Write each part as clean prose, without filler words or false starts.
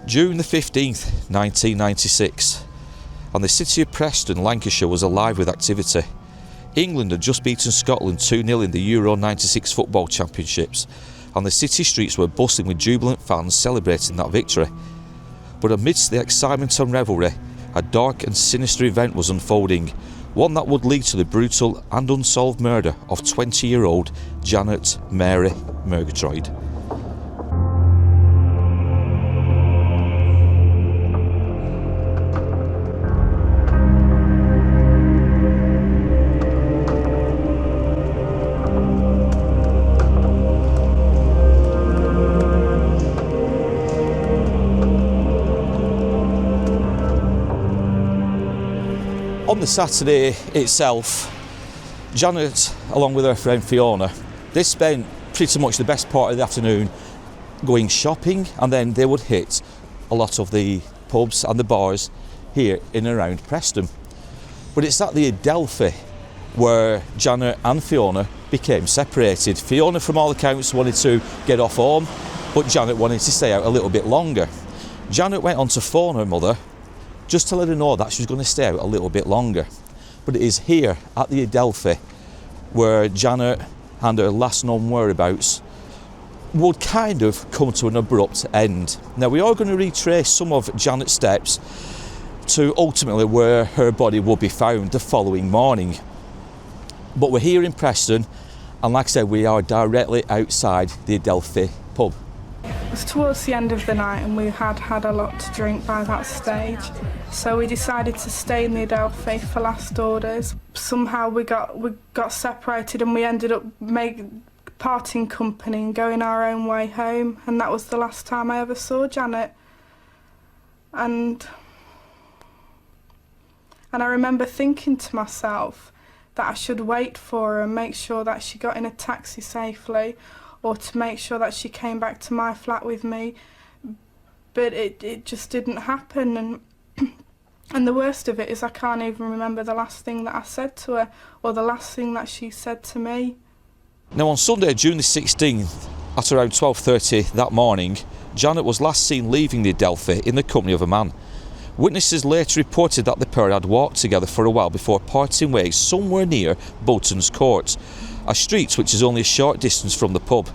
June the 15th, 1996, and the city of Preston, Lancashire was alive with activity. England had just beaten Scotland 2-0 in the Euro 96 football championships, and the city streets were bustling with jubilant fans celebrating that victory. But amidst the excitement and revelry, a dark and sinister event was unfolding, one that would lead to the brutal and unsolved murder of 20-year-old Janet Mary Murgatroyd. On the Saturday itself, Janet, along with her friend Fiona, they spent pretty much the best part of the afternoon going shopping, and then they would hit a lot of the pubs and the bars here in and around Preston. But it's at the Adelphi where Janet and Fiona became separated. Fiona, from all accounts, wanted to get off home, but Janet wanted to stay out a little bit longer. Janet went on to phone her mother just to let her know that she was going to stay out a little bit longer. But it is here at the Adelphi where Janet and her last known whereabouts would kind of come to an abrupt end. Now, we are going to retrace some of Janet's steps to ultimately where her body would be found the following morning. But we're here in Preston, and like I said, we are directly outside the Adelphi pub. It was towards the end of the night and we had had a lot to drink by that stage, so we decided to stay in the Adelphi for last orders. Somehow we got separated and we ended up parting company and going our own way home, and that was the last time I ever saw Janet. And I remember thinking to myself that I should wait for her and make sure that she got in a taxi safely, or to make sure that she came back to my flat with me, but it just didn't happen. And the worst of it is I can't even remember the last thing that I said to her, or the last thing that she said to me. Now, on Sunday, June the 16th, at around 12:30 that morning, Janet was last seen leaving the Adelphi in the company of a man. Witnesses later reported that the pair had walked together for a while before parting ways somewhere near Bolton's Court, a street which is only a short distance from the pub.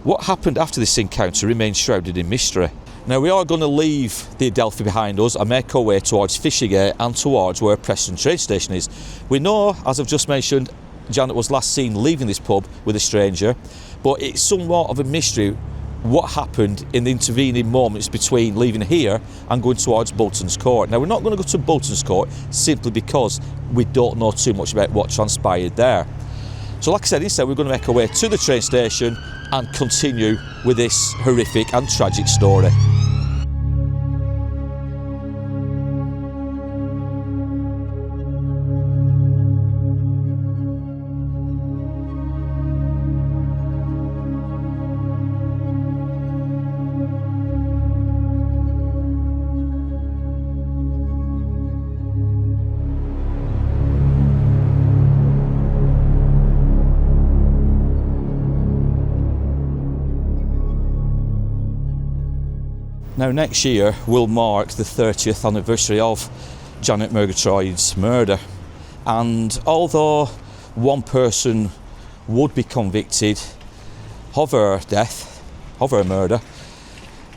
What happened after this encounter remains shrouded in mystery. Now, we are going to leave the Adelphi behind us and make our way towards Fishergate and towards where Preston train station is. We know, as I've just mentioned, Janet was last seen leaving this pub with a stranger, but it's somewhat of a mystery what happened in the intervening moments between leaving here and going towards Bolton's Court. Now, we're not going to go to Bolton's Court simply because we don't know too much about what transpired there. So like I said, instead we're going to make our way to the train station and continue with this horrific and tragic story. Now, next year will mark the 30th anniversary of Janet Murgatroyd's murder, and although one person would be convicted of her death, of her murder,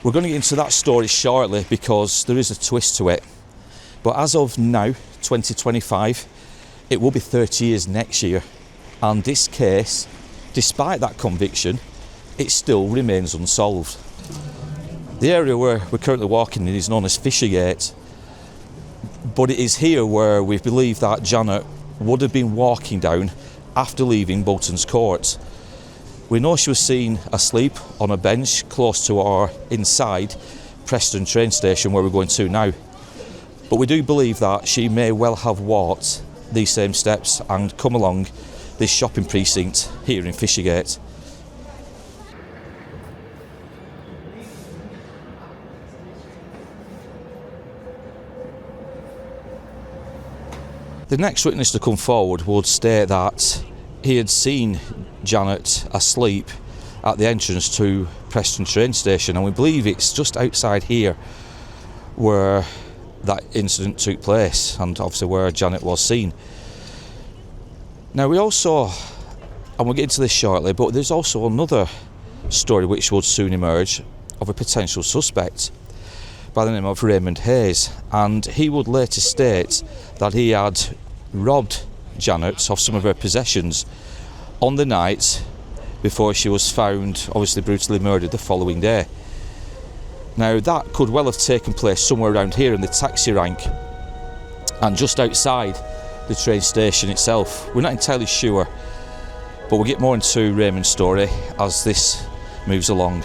we're going to get into that story shortly because there is a twist to it. But as of now, 2025, it will be 30 years next year, and this case, despite that conviction, it still remains unsolved. The area where we're currently walking in is known as Fishergate, but it is here where we believe that Janet would have been walking down after leaving Bolton's Court. We know she was seen asleep on a bench close to our inside Preston train station where we're going to now, but we do believe that she may well have walked these same steps and come along this shopping precinct here in Fishergate. The next witness to come forward would state that he had seen Janet asleep at the entrance to Preston train station, and we believe it's just outside here where that incident took place, and obviously where Janet was seen. Now we also, and we'll get into this shortly, but there's also another story which would soon emerge of a potential suspect by the name of Raymond Hayes, and he would later state that he had robbed Janet of some of her possessions on the night before she was found obviously brutally murdered the following day. Now that could well have taken place somewhere around here in the taxi rank and just outside the train station itself. We're not entirely sure, but we'll get more into Raymond's story as this moves along.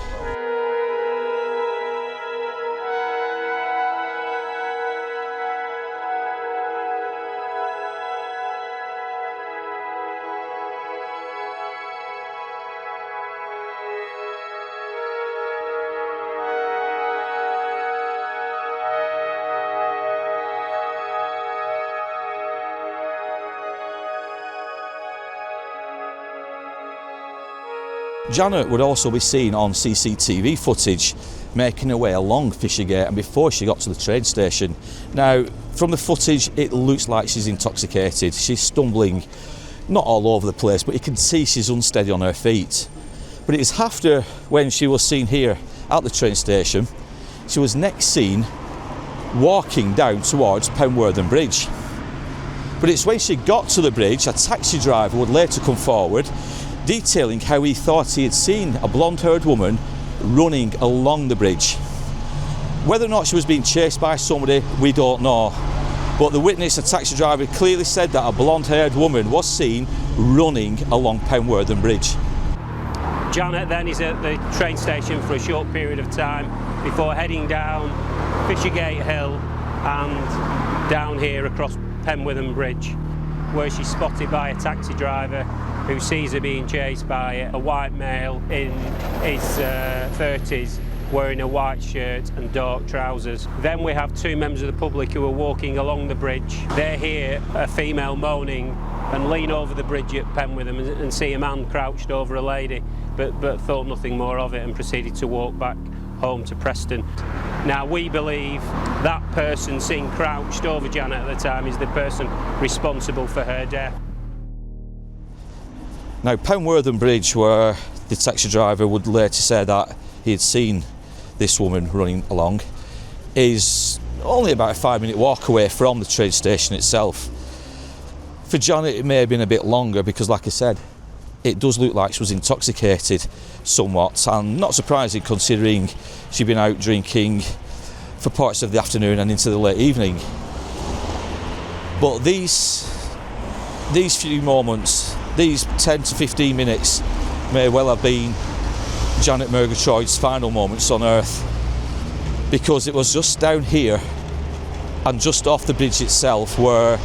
Janet would also be seen on CCTV footage making her way along Fishergate and before she got to the train station. Now, from the footage, it looks like she's intoxicated. She's stumbling, not all over the place, but you can see she's unsteady on her feet. But it is after, when she was seen here at the train station, she was next seen walking down towards Penwortham Bridge. But it's when she got to the bridge, a taxi driver would later come forward detailing how he thought he had seen a blonde-haired woman running along the bridge. Whether or not she was being chased by somebody, we don't know. But the witness, a taxi driver, clearly said that a blonde-haired woman was seen running along Penwortham Bridge. Janet then is at the train station for a short period of time before heading down Fishergate Hill and down here across Penwortham Bridge, where she's spotted by a taxi driver who sees her being chased by a white male in his 30s wearing a white shirt and dark trousers. Then we have two members of the public who are walking along the bridge. They hear a female moaning and lean over the bridge at Penwortham and see a man crouched over a lady, but thought nothing more of it and proceeded to walk back home to Preston. Now we believe that person seen crouched over Janet at the time is the person responsible for her death. Now Penwortham Bridge, where the taxi driver would later say that he had seen this woman running along, is only about a 5-minute walk away from the train station itself. For Janet it may have been a bit longer because, like I said, it does look like she was intoxicated somewhat, and not surprising considering she'd been out drinking for parts of the afternoon and into the late evening. But these few moments, these 10 to 15 minutes, may well have been Janet Murgatroyd's final moments on earth, because it was just down here and just off the bridge itself where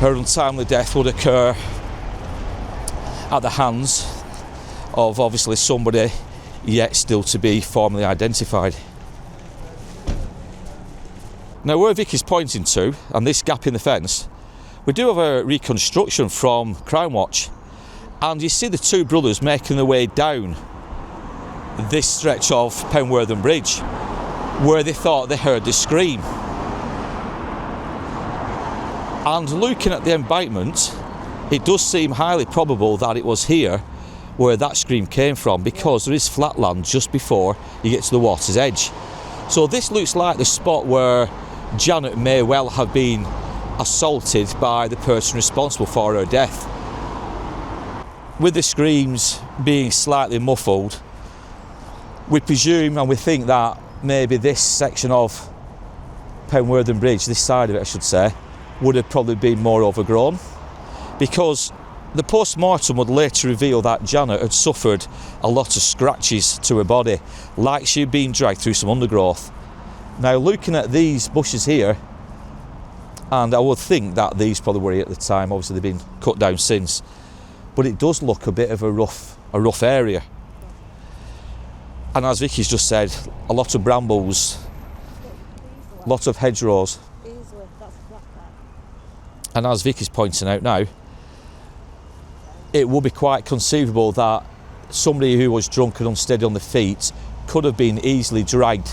her untimely death would occur at the hands of obviously somebody yet still to be formally identified. Now where Vicky's pointing to, and this gap in the fence, we do have a reconstruction from Crime Watch, and you see the two brothers making their way down this stretch of Penwortham Bridge where they thought they heard the scream. And looking at the embankment, it does seem highly probable that it was here where that scream came from, because there is flat land just before you get to the water's edge. So this looks like the spot where Janet may well have been assaulted by the person responsible for her death. With the screams being slightly muffled, we presume and we think that maybe this section of Penwortham Bridge, this side of it I should say, would have probably been more overgrown, because the post-mortem would later reveal that Janet had suffered a lot of scratches to her body, like she'd been dragged through some undergrowth. Now looking at these bushes here, and I would think that these probably were here at the time, obviously they've been cut down since, but it does look a bit of a rough area. And as Vicky's just said, a lot of brambles, a lot of hedgerows. And as Vicky's pointing out now, it would be quite conceivable that somebody who was drunk and unsteady on the feet could have been easily dragged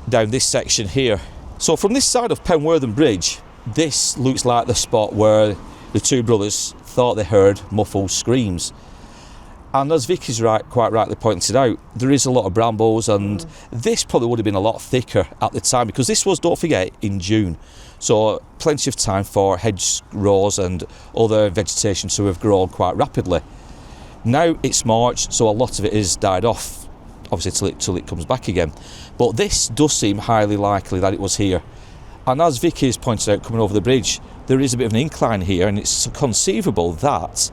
down this section here. So from this side of Penwortham Bridge, this looks like the spot where the two brothers thought they heard muffled screams. And as Vicky's quite rightly pointed out, there is a lot of brambles, and this probably would have been a lot thicker at the time, because this was, don't forget, in June. So plenty of time for hedgerows and other vegetation to have grown quite rapidly. Now it's March, so a lot of it is died off, obviously till it comes back again. But this does seem highly likely that it was here. And as Vicky has pointed out, coming over the bridge, there is a bit of an incline here, and it's conceivable that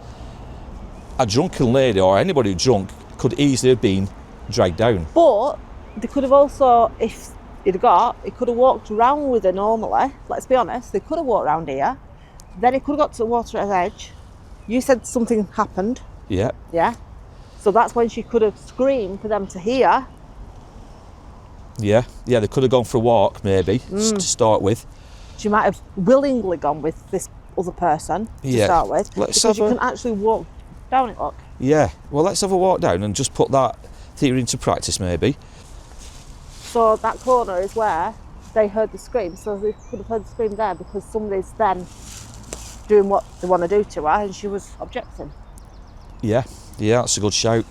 a drunken lady or anybody who drunk could easily have been dragged down. But they could have also, if it could have walked around with her normally. Let's be honest, they could have walked around here. Then it could have got to the water's edge. You said something happened. Yeah. Yeah. So that's when she could have screamed for them to hear. Yeah, they could have gone for a walk, maybe, to start with. She might have willingly gone with this other person to start with. Because you can actually walk down it, look. Yeah, well, let's have a walk down and just put that theory into practice, maybe. So that corner is where they heard the scream. So they could have heard the scream there because somebody's then doing what they want to do to her, and she was objecting. Yeah, that's a good shout.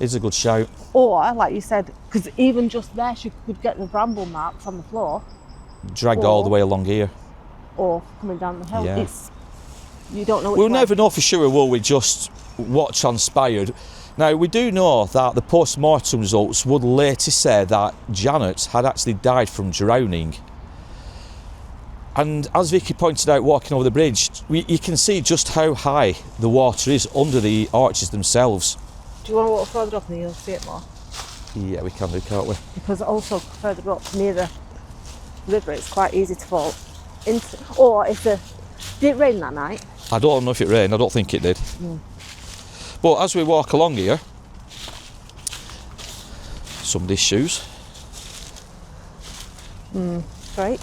It's a good shout. Or, like you said, because even just there she could get the bramble marks on the floor. Dragged all the way along here. Or coming down the hill. Yeah. You don't know which We'll way. never know for sure, will we, just what transpired. Now, we do know that the post-mortem results would later say that Janet had actually died from drowning. And as Vicky pointed out, walking over the bridge, you can see just how high the water is under the arches themselves. Do you want to walk further up and you'll see it more? Yeah, we can do, can't we? Because also further up near the river, it's quite easy to fall into. Or if did it rain that night? I don't know if it rained, I don't think it did. But as we walk along here, somebody's shoes. Right.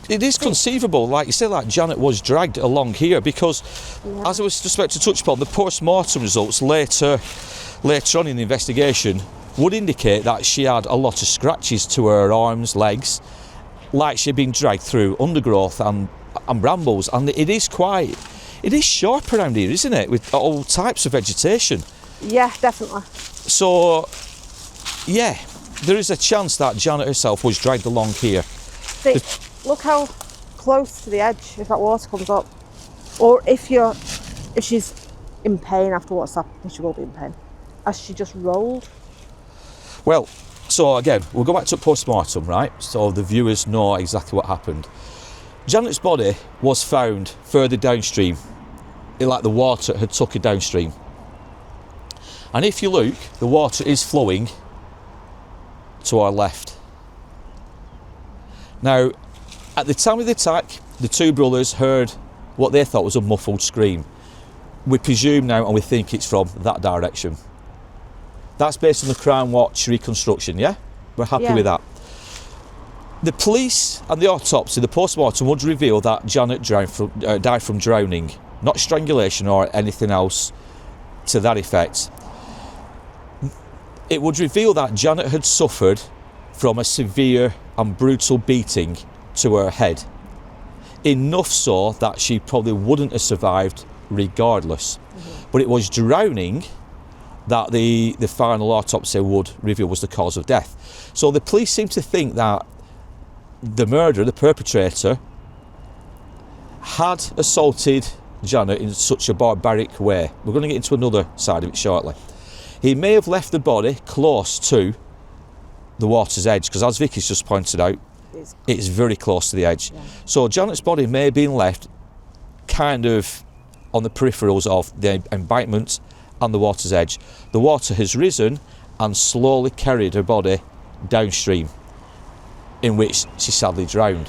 It is conceivable, like you said, that Janet was dragged along here because, as I was just about to touch upon, the post-mortem results later on in the investigation would indicate that she had a lot of scratches to her arms, legs, like she'd been dragged through undergrowth and brambles, and it is sharp around here, isn't it, with all types of vegetation. Yeah, definitely. So, yeah, there is a chance that Janet herself was dragged along here. See, look how close to the edge if that water comes up. Or if she's in pain after what's happened, she will be in pain. As she just rolled. Well, so again, we'll go back to post-mortem, right? So the viewers know exactly what happened. Janet's body was found further downstream. Like the water had took her downstream. And if you look, the water is flowing to our left. Now, at the time of the attack, the two brothers heard what they thought was a muffled scream. We presume now, and we think it's from that direction. That's based on the Crown Watch reconstruction, yeah? We're happy with that. The police and the autopsy, the post-mortem, would reveal that Janet died from drowning, not strangulation or anything else to that effect. It would reveal that Janet had suffered from a severe and brutal beating to her head. Enough so that she probably wouldn't have survived regardless. But it was drowning that the final autopsy would reveal was the cause of death. So the police seem to think that the murderer, the perpetrator, had assaulted Janet in such a barbaric way. We're going to get into another side of it shortly. He may have left the body close to the water's edge, because as Vicky's just pointed out, it's very close to the edge. Yeah. So Janet's body may have been left kind of on the peripherals of the embankment and the water's edge. The water has risen and slowly carried her body downstream, in which she sadly drowned.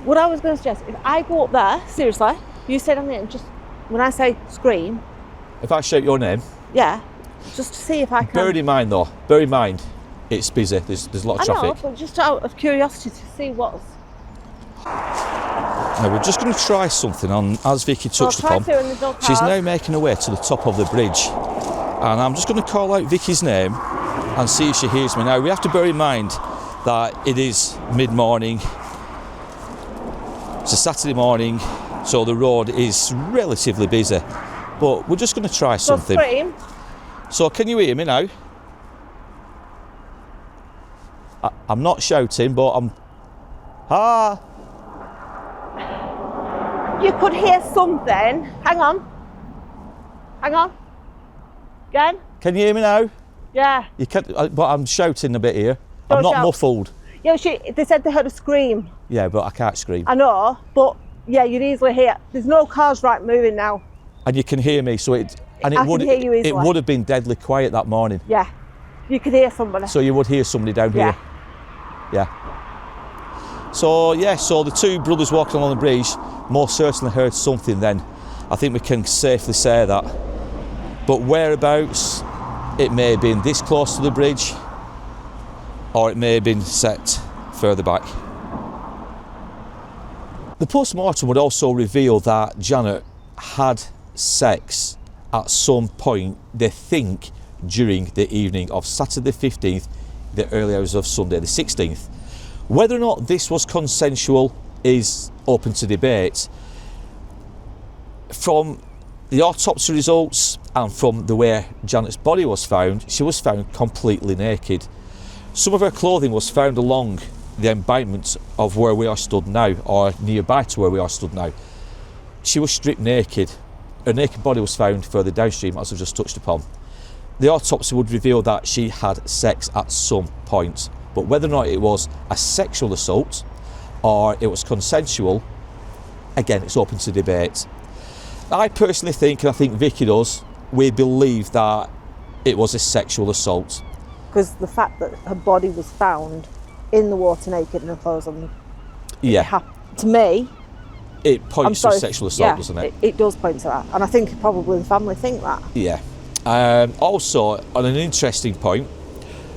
What I was going to suggest, if I go up there, seriously, you say down there, and just when I say scream. If I shout your name? Yeah, just to see if I can. Bear in mind, it's busy, there's a lot of traffic. I know, but just out of curiosity to see what's... Now we're just going to try something on, as Vicky touched I'll try upon. to and there's no She's cars. now making her way to the top of the bridge, and I'm just going to call out Vicky's name and see if she hears me. Now we have to bear in mind that it is mid-morning. It's a Saturday morning, so the road is relatively busy, but we're just going to try something. Don't scream. So can you hear me now? I'm not shouting, but I'm... Ah! You could hear something. Hang on. Hang on. Again? Can you hear me now? Yeah. You can, but I'm shouting a bit here. Don't I'm not shout. muffled. Yeah, they said they heard a scream. Yeah, but I can't scream. I know, but yeah, you'd easily hear. There's no cars right moving now. And you can hear me, so it I can hear you it easily. would have been deadly quiet that morning. Yeah. You could hear somebody. So you would hear somebody down Yeah. here. Yeah. So yeah, so the two brothers walking along the bridge most certainly heard something then. I think we can safely say that. But whereabouts, it may have been this close to the bridge, or it may have been set further back. The post-mortem would also reveal that Janet had sex at some point, they think, during the evening of Saturday the 15th, the early hours of Sunday the 16th. Whether or not this was consensual is open to debate. From the autopsy results and from the way Janet's body was found, she was found completely naked. Some of her clothing was found along the embankment of where we are stood now, or nearby to where we are stood now. She was stripped naked. Her naked body was found further downstream, as I've just touched upon. The autopsy would reveal that she had sex at some point, but whether or not it was a sexual assault or it was consensual, again, it's open to debate. I personally think, and I think Vicky does, we believe that it was a sexual assault. Because the fact that her body was found in the water naked and her clothes on. Yeah. To me, it points to a sexual assault, doesn't it? It does point to that, and I think probably the family think that. Yeah. Also, on an interesting point,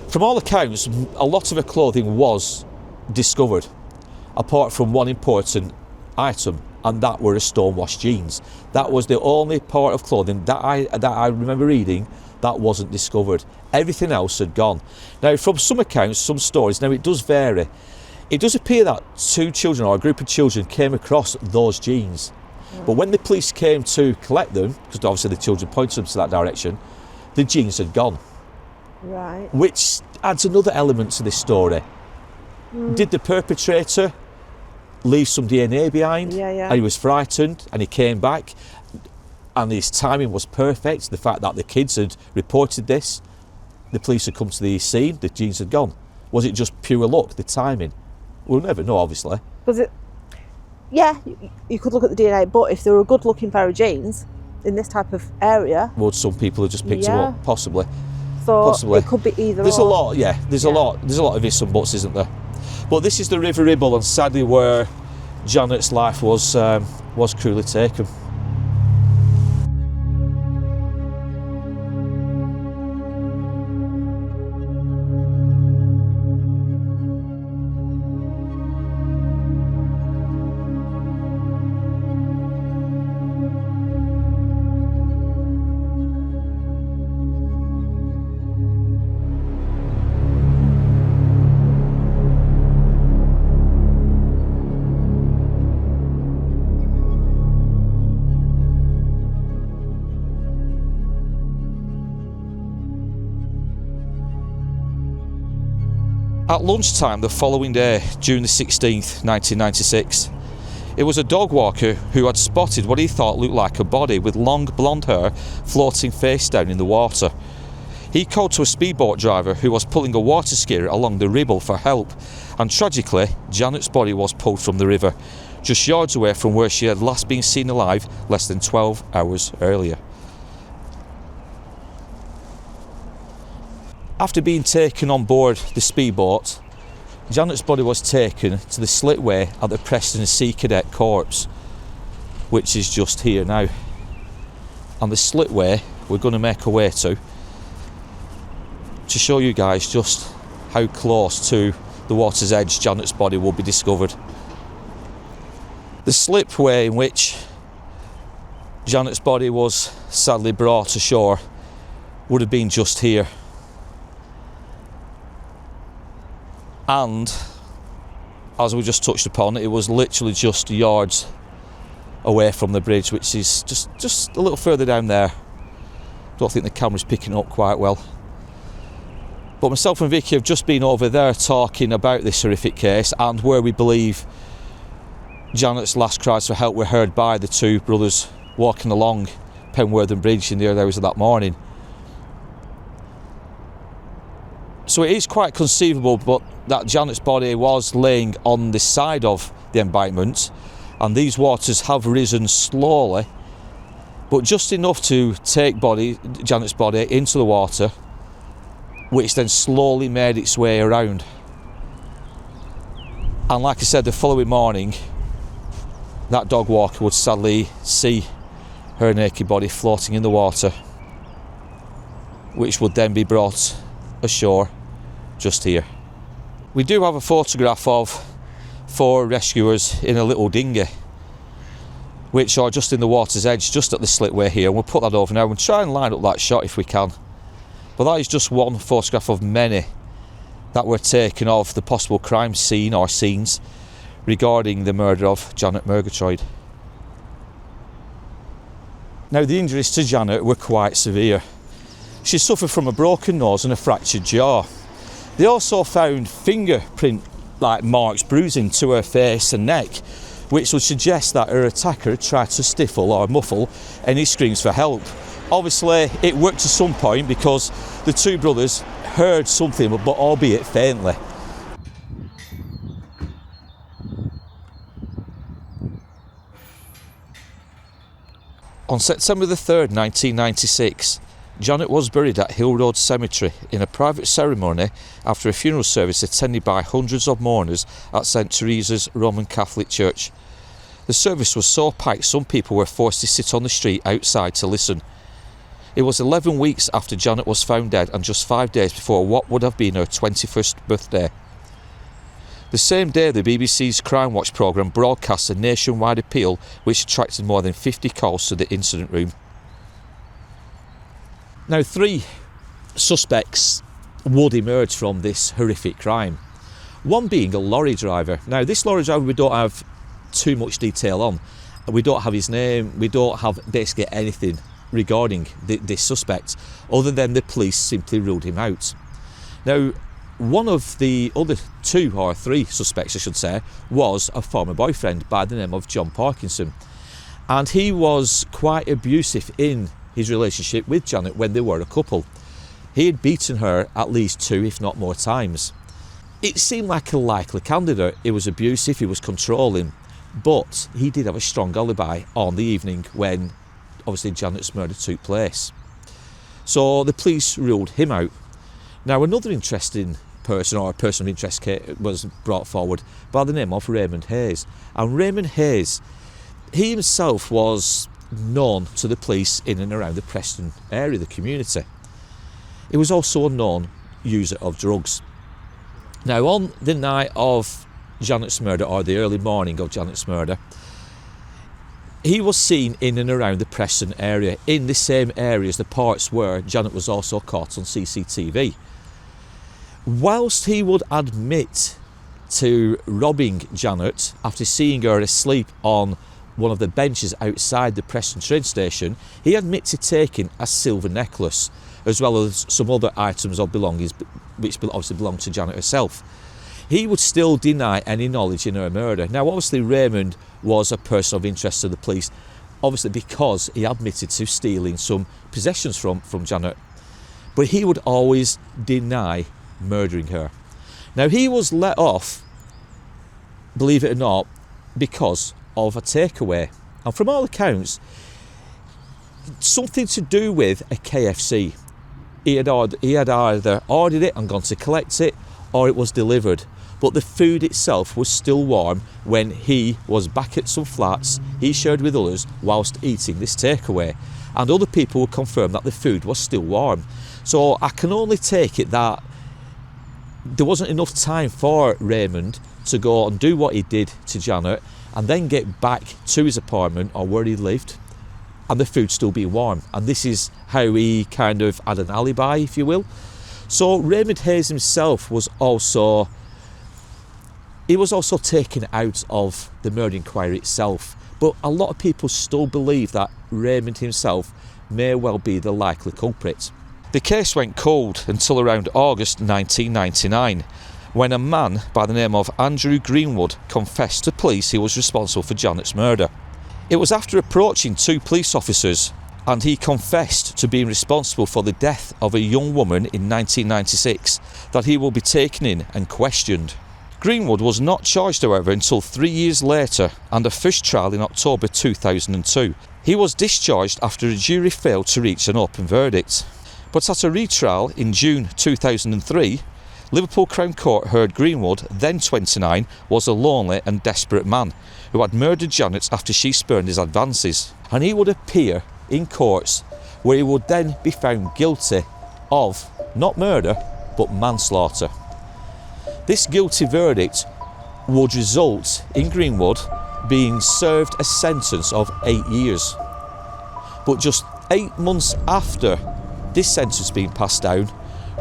from all accounts, a lot of her clothing was discovered, apart from one important item, and that were her stonewashed jeans. That was the only part of clothing that I remember reading that wasn't discovered. Everything else had gone. Now, from some accounts, some stories, now it does vary. It does appear that two children, or a group of children, came across those jeans. But when the police came to collect them, because obviously the children pointed them to that direction, the jeans had gone. Right. Which adds another element to this story. Did the perpetrator leave some DNA behind? Yeah. And he was frightened and he came back, and his timing was perfect. The fact that the kids had reported this, the police had come to the scene, the jeans had gone. Was it just pure luck, the timing? We'll never know, obviously. Was it? Yeah, you could look at the DNA, but if they were a good-looking pair of jeans in this type of area, Would some people have just picked them up? Possibly. so Possibly. it could be either. There's or. a lot, yeah. There's a lot of ifs and buts, isn't there? But this is the River Ribble, and sadly, where Janet's life was cruelly taken. At lunchtime the following day, June the 16th, 1996, it was a dog walker who had spotted what he thought looked like a body with long blonde hair floating face down in the water. He called to a speedboat driver who was pulling a water skier along the Ribble for help, and tragically, Janet's body was pulled from the river, just yards away from where she had last been seen alive less than 12 hours earlier. After being taken on board the speedboat, Janet's body was taken to the slitway at the Preston Sea Cadet Corps, which is just here now. And the slitway we're going to make our way to show you guys just how close to the water's edge Janet's body will be discovered. The slipway in which Janet's body was sadly brought ashore would have been just here. And as we just touched upon, it was literally just yards away from the bridge, which is just a little further down there. Don't think the camera's picking up quite well. But myself and Vicky have just been over there talking about this horrific case and where we believe Janet's last cries for help were heard by the two brothers walking along Penwortham Bridge in the early hours of that morning. So it is quite conceivable but that Janet's body was laying on the side of the embankment, and these waters have risen slowly, but just enough to take Janet's body into the water, which then slowly made its way around. And like I said, the following morning, that dog walker would sadly see her naked body floating in the water, which would then be brought ashore just here. We do have a photograph of 4 rescuers in a little dinghy, which are just in the water's edge, just at the slipway here. We'll put that over now and try and line up that shot if we can. But that is just one photograph of many that were taken of the possible crime scene or scenes regarding the murder of Janet Murgatroyd. Now, the injuries to Janet were quite severe. She suffered from a broken nose and a fractured jaw. They also found fingerprint-like marks bruising to her face and neck, which would suggest that her attacker had tried to stifle or muffle any screams for help. Obviously, it worked to some point because the two brothers heard something, but albeit faintly. On September the 3rd, 1996, Janet was buried at Hill Road Cemetery in a private ceremony after a funeral service attended by hundreds of mourners at St Teresa's Roman Catholic Church. The service was so packed some people were forced to sit on the street outside to listen. It was 11 weeks after Janet was found dead and just 5 days before what would have been her 21st birthday. The same day, the BBC's Crime Watch programme broadcast a nationwide appeal which attracted more than 50 calls to the incident room. Now, 3 suspects would emerge from this horrific crime. One being a lorry driver. Now, this lorry driver we don't have too much detail on. We don't have his name, we don't have basically anything regarding this suspect, other than the police simply ruled him out. Now, one of the other 2 or 3 suspects, I should say, was a former boyfriend by the name of John Parkinson. And he was quite abusive in his relationship with Janet when they were a couple. He had beaten her at least 2, if not more times. It seemed like a likely candidate. He was abusive, he was controlling, but he did have a strong alibi on the evening when obviously Janet's murder took place. So the police ruled him out. Now, another interesting person, or a person of interest, was brought forward by the name of Raymond Hayes. And Raymond Hayes, he himself was known to the police in and around the Preston area, the community. He was also a known user of drugs. Now, on the night of Janet's murder, or the early morning of Janet's murder, he was seen in and around the Preston area, in the same area as the parts where Janet was also caught on CCTV. Whilst he would admit to robbing Janet after seeing her asleep on one of the benches outside the Preston train station, he admitted to taking a silver necklace, as well as some other items of belongings which obviously belonged to Janet herself. He would still deny any knowledge in her murder. Now, obviously, Raymond was a person of interest to the police, obviously because he admitted to stealing some possessions from Janet. But he would always deny murdering her. Now, he was let off, believe it or not, because of a takeaway, and from all accounts, something to do with a KFC. He had either ordered it and gone to collect it, or it was delivered. But the food itself was still warm when he was back at some flats he shared with others whilst eating this takeaway. And other people would confirm that the food was still warm. So I can only take it that there wasn't enough time for Raymond to go and do what he did to Janet and then get back to his apartment or where he lived and the food still be warm. And this is how he kind of had an alibi, if you will. So Raymond Hayes himself was also taken out of the murder inquiry itself, but a lot of people still believe that Raymond himself may well be the likely culprit. The case went cold until around August 1999, when a man by the name of Andrew Greenwood confessed to police he was responsible for Janet's murder. It was after approaching 2 police officers and he confessed to being responsible for the death of a young woman in 1996 that he will be taken in and questioned. Greenwood was not charged, however, until 3 years later and a first trial in October 2002. He was discharged after a jury failed to reach an open verdict. But at a retrial in June 2003, Liverpool Crown Court heard Greenwood, then 29, was a lonely and desperate man who had murdered Janet after she spurned his advances, and he would appear in courts where he would then be found guilty of not murder but manslaughter. This guilty verdict would result in Greenwood being served a sentence of 8 years. But just 8 months after this sentence being passed down,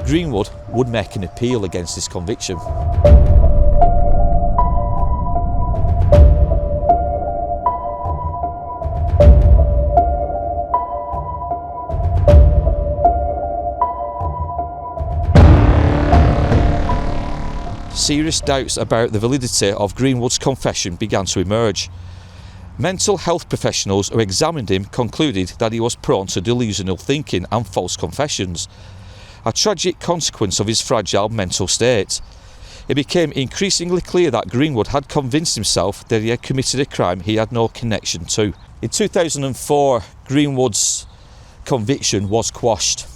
Greenwood would make an appeal against this conviction. Serious doubts about the validity of Greenwood's confession began to emerge. Mental health professionals who examined him concluded that he was prone to delusional thinking and false confessions, a tragic consequence of his fragile mental state. It became increasingly clear that Greenwood had convinced himself that he had committed a crime he had no connection to. In 2004, Greenwood's conviction was quashed,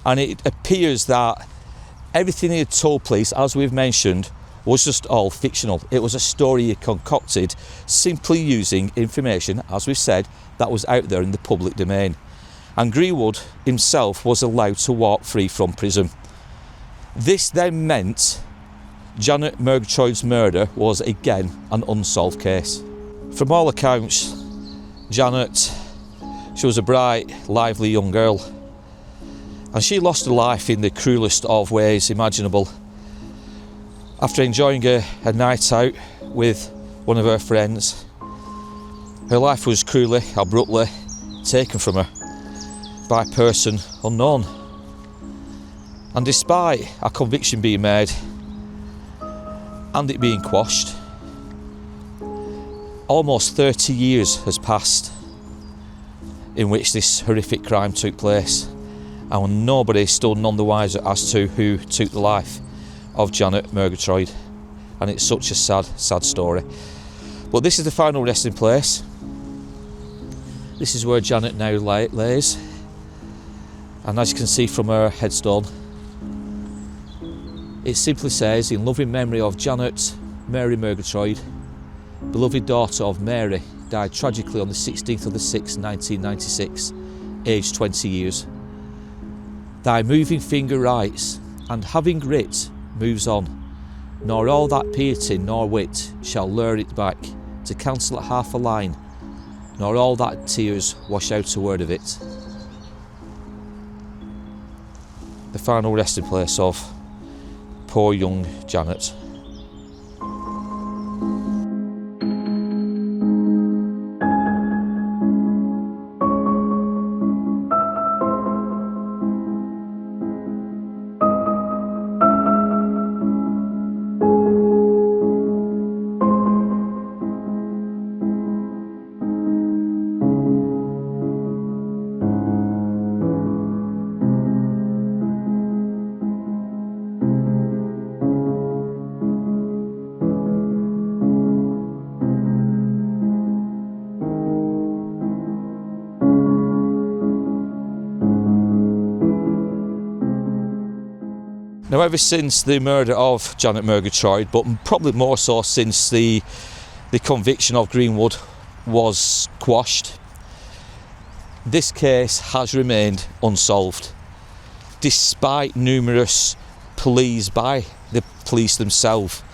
and it appears that everything he had told police, as we've mentioned, was just all fictional. It was a story he concocted simply using information, as we've said, that was out there in the public domain. And Greenwood himself was allowed to walk free from prison. This then meant Janet Murgatroyd's murder was again an unsolved case. From all accounts, Janet, she was a bright, lively young girl, and she lost her life in the cruelest of ways imaginable. After enjoying a night out with one of her friends, her life was cruelly, abruptly taken from her by a person unknown. And despite a conviction being made and it being quashed, almost 30 years has passed in which this horrific crime took place, and nobody is still none the wiser as to who took the life of Janet Murgatroyd. And it's such a sad, sad story. But this is the final resting place. This is where Janet now lays. And as you can see from her headstone, it simply says, "In loving memory of Janet Mary Murgatroyd, beloved daughter of Mary, died tragically on the 16th of the 6th, 1996, aged 20 years. Thy moving finger writes, and having writ, moves on, nor all that piety nor wit shall lure it back to cancel at half a line, nor all that tears wash out a word of it." The final resting place of poor young Janet. Now, ever since the murder of Janet Murgatroyd, but probably more so since the conviction of Greenwood was quashed, this case has remained unsolved, despite numerous pleas by the police themselves.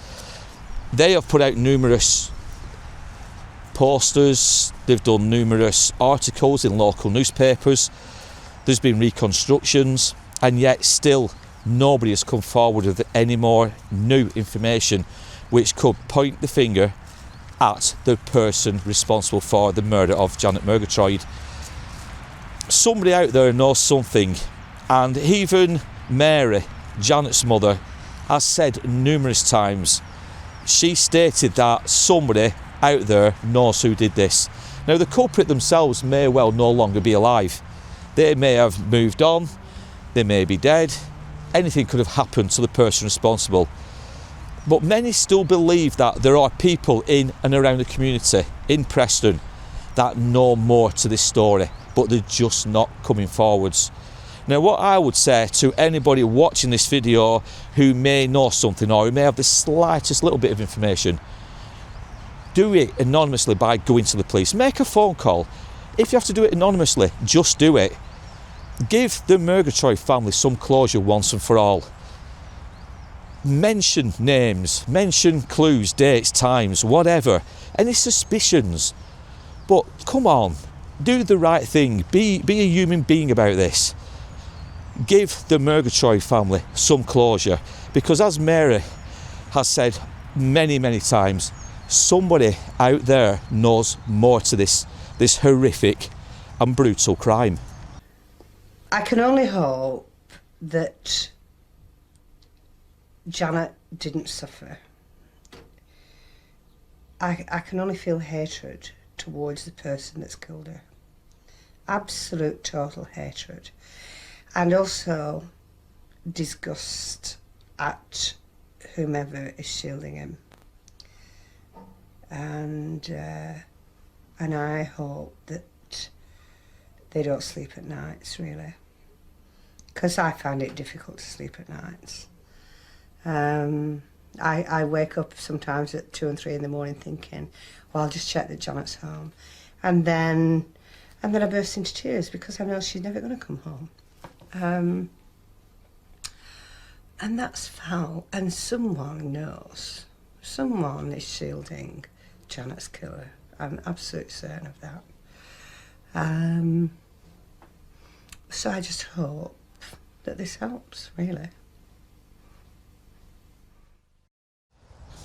They have put out numerous posters, they've done numerous articles in local newspapers, there's been reconstructions, and yet still nobody has come forward with any more new information which could point the finger at the person responsible for the murder of Janet Murgatroyd. Somebody out there knows something, and even Mary, Janet's mother, has said numerous times, she stated that somebody out there knows who did this. Now, the culprit themselves may well no longer be alive. They may have moved on, they may be dead, anything could have happened to the person responsible. But many still believe that there are people in and around the community in Preston that know more to this story, but they're just not coming forwards. Now, what I would say to anybody watching this video who may know something or who may have the slightest little bit of information, do it anonymously by going to the police. Make a phone call. If you have to do it anonymously, just do it. Give the Murgatroyd family some closure once and for all. Mention names, mention clues, dates, times, whatever. Any suspicions. But come on, do the right thing. Be a human being about this. Give the Murgatroyd family some closure, because as Mary has said many, many times, somebody out there knows more to this horrific and brutal crime. I can only hope that Janet didn't suffer. I can only feel hatred towards the person that's killed her. Absolute, total hatred. And also disgust at whomever is shielding him. And I hope that they don't sleep at nights, really. Because I find it difficult to sleep at nights. I wake up sometimes at 2 and 3 in the morning thinking, well, I'll just check that Janet's home. And then I burst into tears because I know she's never going to come home. And that's foul. And someone knows. Someone is shielding Janet's killer. I'm absolutely certain of that. So I just hope that this helps, really.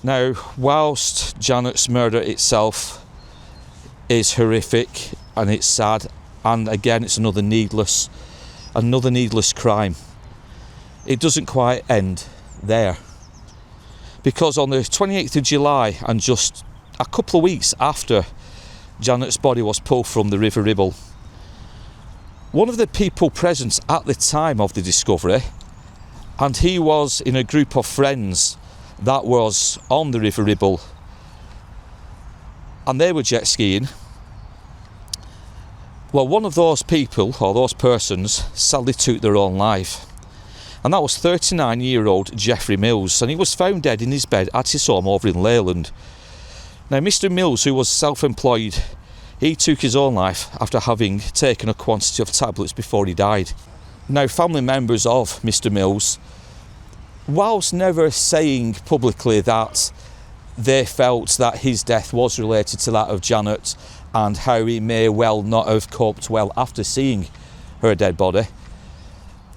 Now, whilst Janet's murder itself is horrific and it's sad, and again it's another needless crime, it doesn't quite end there. Because on the 28th of July, and just a couple of weeks after Janet's body was pulled from the River Ribble, one of the people present at the time of the discovery, and he was in a group of friends that was on the River Ribble, and they were jet skiing. Well, one of those people, or those persons, sadly took their own life, and that was 39-year-old Geoffrey Mills, and he was found dead in his bed at his home over in Leyland. Now, Mr. Mills, who was self-employed, he took his own life after having taken a quantity of tablets before he died. Now, family members of Mr. Mills, whilst never saying publicly that they felt that his death was related to that of Janet and how he may well not have coped well after seeing her dead body,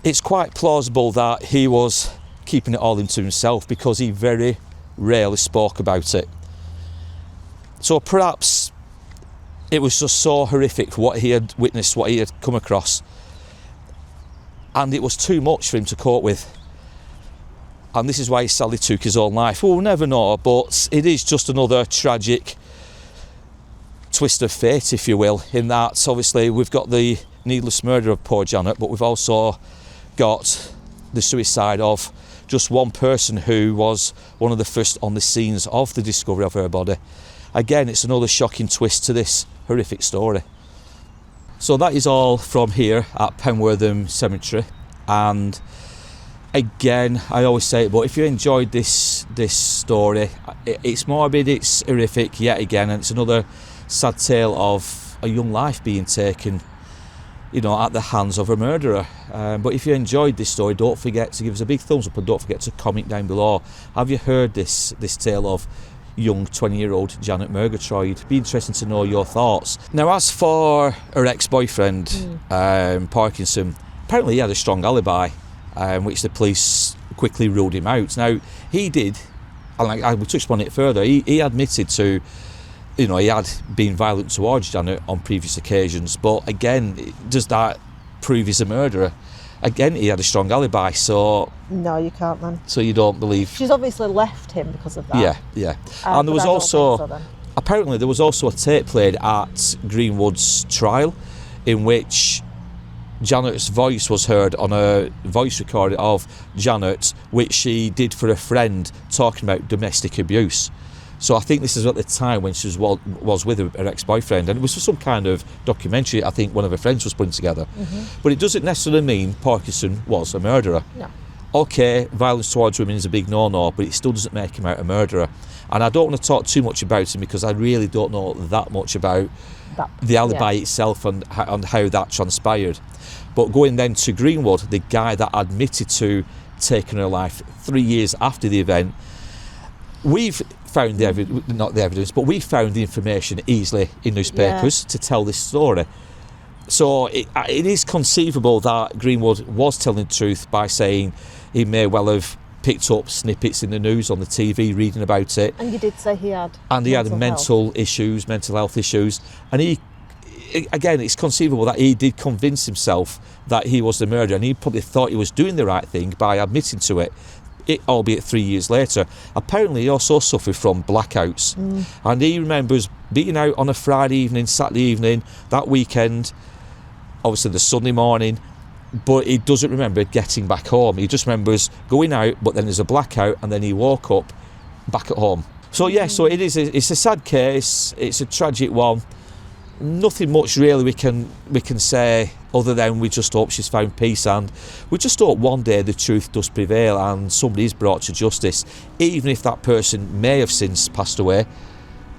it's quite plausible that he was keeping it all into himself because he very rarely spoke about it. So perhaps it was just so horrific what he had witnessed, what he had come across, and it was too much for him to cope with. And this is why he sadly took his own life. We'll never know, but it is just another tragic twist of fate, if you will, in that obviously we've got the needless murder of poor Janet, but we've also got the suicide of just one person who was one of the first on the scenes of the discovery of her body. Again, it's another shocking twist to this horrific story. So that is all from here at Penwortham Cemetery, and again, I always say it, but if you enjoyed this story, it's morbid, it's horrific yet again, and it's another sad tale of a young life being taken, you know, at the hands of a murderer. But if you enjoyed this story, don't forget to give us a big thumbs up, and don't forget to comment down below. Have you heard this tale of young 20-year-old Janet Murgatroyd. Be interesting to know your thoughts. Now, as for her ex-boyfriend, Parkinson, apparently he had a strong alibi, which the police quickly ruled him out. Now, he did, and I will touch upon it further, he admitted to, he had been violent towards Janet on previous occasions, but again, does that prove he's a murderer? Again, he had a strong alibi, so... No, you can't then. So you don't believe... She's obviously left him because of that. Yeah. And there was also... So apparently there was also a tape played at Greenwood's trial in which Janet's voice was heard on a voice recording of Janet, which she did for a friend, talking about domestic abuse. So I think this is at the time when she was with her ex-boyfriend, and it was for some kind of documentary I think one of her friends was putting together. But it doesn't necessarily mean Parkinson was a murderer. No. Okay, violence towards women is a big no-no, but it still doesn't make him out a murderer. And I don't want to talk too much about him because I really don't know that much about the alibi itself and how that transpired. But going then to Greenwood, the guy that admitted to taking her life 3 years after the event, we've found we found the information easily in newspapers to tell this story. So it is conceivable that Greenwood was telling the truth by saying he may well have picked up snippets in the news, on the TV, reading about it. And you did say he had. And he had mental health issues. And again, it's conceivable that he did convince himself that he was the murderer, and he probably thought he was doing the right thing by admitting to it, albeit 3 years later. Apparently he also suffered from blackouts, and he remembers being out on a Friday evening, Saturday evening, that weekend, obviously the Sunday morning, but he doesn't remember getting back home. He just remembers going out, but then there's a blackout, and then he woke up back at home. So so it's a sad case, it's a tragic one. Nothing much really we can say other than we just hope she's found peace, and we just hope one day the truth does prevail and somebody is brought to justice. Even if that person may have since passed away,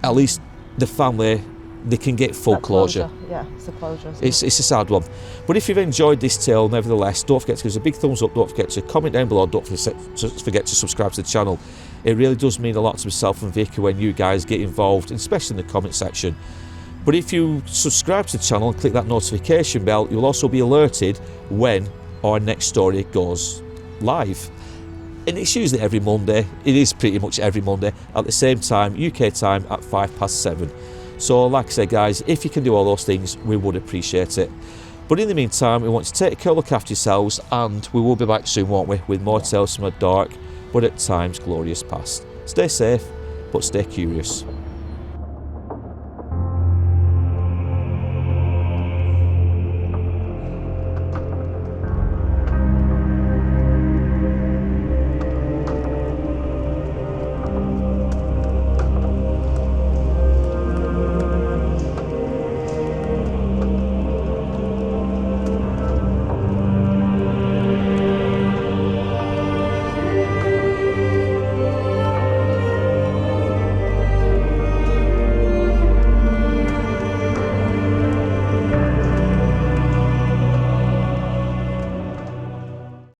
at least the family, they can get full closure. Yeah, it's a closure. It's a sad one. But if you've enjoyed this tale, nevertheless, don't forget to give us a big thumbs up, don't forget to comment down below, don't forget to subscribe to the channel. It really does mean a lot to myself and Vicky when you guys get involved, especially in the comment section. But if you subscribe to the channel and click that notification bell, you'll also be alerted when our next story goes live. And it's usually every Monday. It is pretty much every Monday at the same time, UK time, at 7:05. So like I say, guys, if you can do all those things, we would appreciate it. But in the meantime, we want to take a care, look after yourselves, and we will be back soon, won't we, with more tales from a dark, but at times glorious past. Stay safe, but stay curious.